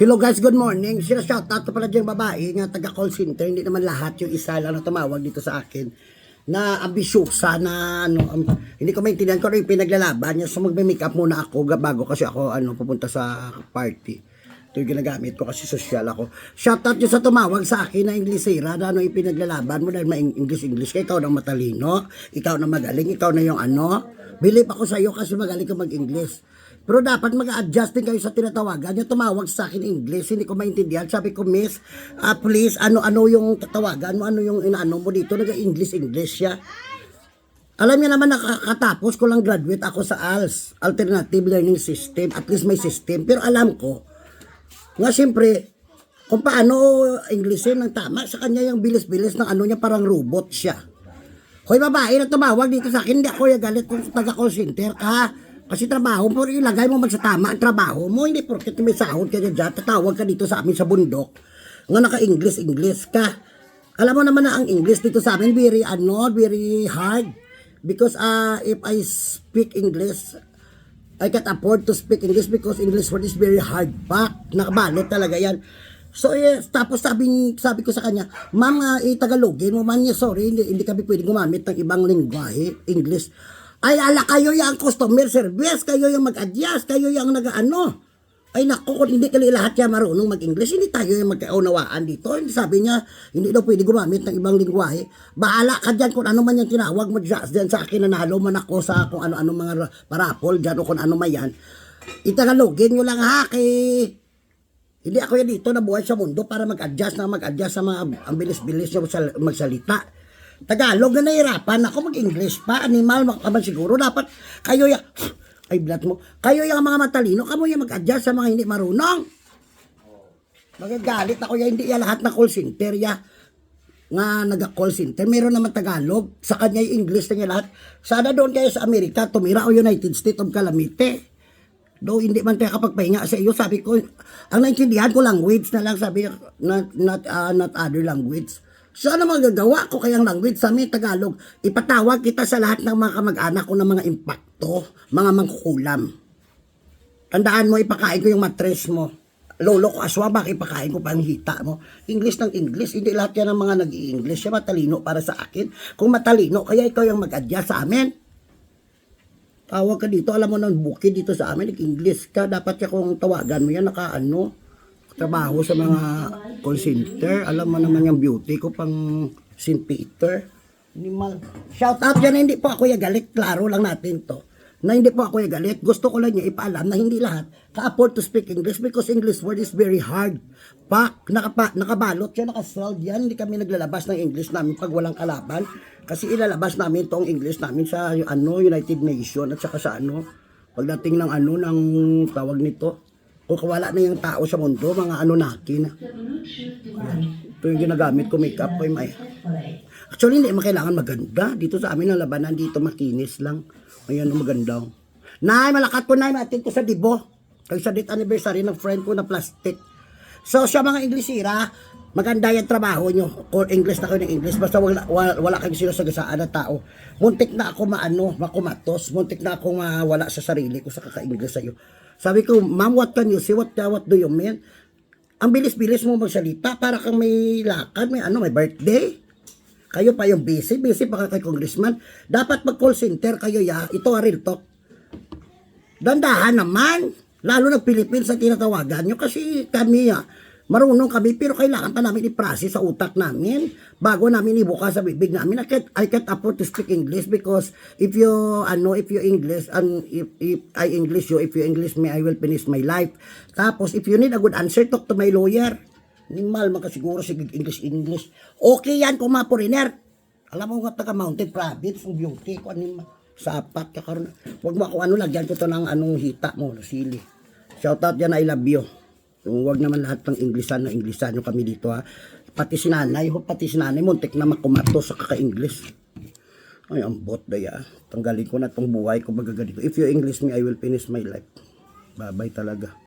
Hello guys, good morning. Shoutout ko pala diyang babae nga taga-call center. Hindi naman lahat yung isa lang na tumawag dito sa akin na ambisyosa na hindi ko maintindihan ko yung pinaglalaban niya. So magme-make up muna ako bago kasi ako pupunta sa party. Ito yung ginagamit ko kasi social ako. Shoutout nyo sa tumawag sa akin na Inglesera na yung pinaglalaban mo dahil ma-English ka. Ikaw na matalino, ikaw na magaling, ikaw na yung Believe ako sa iyo kasi magaling ka mag-English. Pero dapat mag-adjust din kayo sa tinatawagan. Yung tumawag sa akin English, hindi ko maintindihan. Sabi ko, miss, please, ano yung tatawagan mo? Ano yung inaano mo dito? Nag-English siya. Alam niya naman, nakakatapos ko lang graduate ako sa ALS, Alternative Learning System. At least may system. Pero alam ko, nga siyempre, kung paano Englishin ng tama, sa kanya yung bilis-bilis ng niya, parang robot siya. Hoy babae na tumawag dito sa akin, hindi ako yung galit kung taga-call center ka. Kasi trabaho mo, ilagay mo sa tama ang trabaho mo. Hindi porket may sahod ka dyan, tatawag ka dito sa amin sa bundok. Nga naka-English ka. Alam mo naman na ang English dito sa amin, very hard. Because if I speak English, I can't afford to speak English because English word is very hard. Nakabalot talaga yan. So yes, tapos sabi ko sa kanya, ma'am, Tagalogin mo man niya, sorry, hindi kami pwede gumamit ng ibang lingwahe, English. Ay, ala kayo yung customer service, kayo yung mag-adjust, kayo yung Ay naku, kung hindi kayo lahat yan marunong mag-English, hindi tayo yung magkaunawaan dito. Sabi niya, hindi daw pwede gumamit ng ibang lingwahe. Bahala ka dyan kung ano man yung tinawag mo dyan sa akin, nanalo man ako sa kung ano-ano mga parapol dyan o kung ano man yan. Itagalogin nyo lang ha, hindi ako yan dito na buhay sa mundo para mag-adjust sa mga ang bilis-bilis yung magsalita. Tagalog na nahirapan ako mag-English pa. Animal, makaman siguro. Dapat kayo yung, ay blat mo, kayo yung mga matalino, kamo yung mag-adjust sa mga hindi marunong. Magagalit ako yan, hindi yan lahat na call center ya. Nga nag-call center, meron naman Tagalog. Sa kanya yung English na niya lahat. Sana doon kayo sa Amerika, tumira o United States of Calamite. Though hindi man tayo kapagpahinga sa iyo, sabi ko, ang naintindihan ko language na lang, sabi, not other language. So ano magagawa ko kayang language sa amin, Tagalog? Ipatawag kita sa lahat ng mga kamag-anak ko ng mga impacto, mga mangkukulam. Tandaan mo, ipakain ko yung matres mo. Lolo ko aswabak, ipakain ko pa ang hita mo. English ng English, hindi lahat yan ng mga nag-i-English. Siya matalino para sa akin. Kung matalino, kaya ikaw yung mag-adjust sa amin. Tawag ka dito, alam mo nang bukid dito sa amin, nag-English ka, dapat ka kung tawagan mo yan, trabaho sa mga call center, alam mo naman yung beauty ko pang St. Peter. Shout out yan, hindi po ako yung galit, klaro lang natin to. Na hindi po ako yung galit, gusto ko lang niya ipaalam na hindi lahat ka-afford to speak English because English word is very hard. Nakabalot yan, nakaseld yan, hindi kami naglalabas ng English namin pag walang kalaban. Kasi ilalabas namin tong English namin sa United Nations at saka sa pagdating ng ng tawag nito. Kung wala na yung tao sa mundo, mga nakin. Ito yung ginagamit ko, makeup ko. Actually, hindi kailangan maganda. Dito sa amin ang labanan, dito makinis lang. Ayan, maganda. Nay, malakat ko na, natin ko sa dibo. Kaya sa date anniversary ng friend ko na plastic. So, siya mga Inglesera, maganda yung trabaho nyo. Or English na kayo ng English. Basta wala kayong sinasagasaan na tao. Muntik na ako makumatos. Muntik na ako mawala sa sarili ko sa kaka-English sa'yo. Sabi ko, ma'am, what can you say? What do you mean? Ang bilis-bilis mo magsalita para kang may lakad, may birthday. Kayo pa yung busy pa kay congressman. Dapat mag-call center kayo ito real talk. Dandahan naman. Lalo ng Philippines sa tinatawagan nyo kasi kami marunong kami pero kailangan pa namin i-process sa utak namin bago namin ibuka sa bibig namin. I can't afford to speak English because if you English and if I English you, if you English me, I will finish my life. Tapos if you need a good answer, talk to my lawyer. Nimal makasiguro si English. Okay yan kung mga foreigner. Alam mo nga taga Mountain Province, ang beauty ko sapat ka karon. Wag mo ako lagyan ko to ng hita mo, sili. Shout out yan, I love you. Huwag naman lahat ng Inglesan yung kami dito Pati si nanay, muntik na makumato sa kaka-English. Ay, ang bot daya. Tanggalin ko na tong buhay ko magaganito. If you English me, I will finish my life. Bye-bye talaga.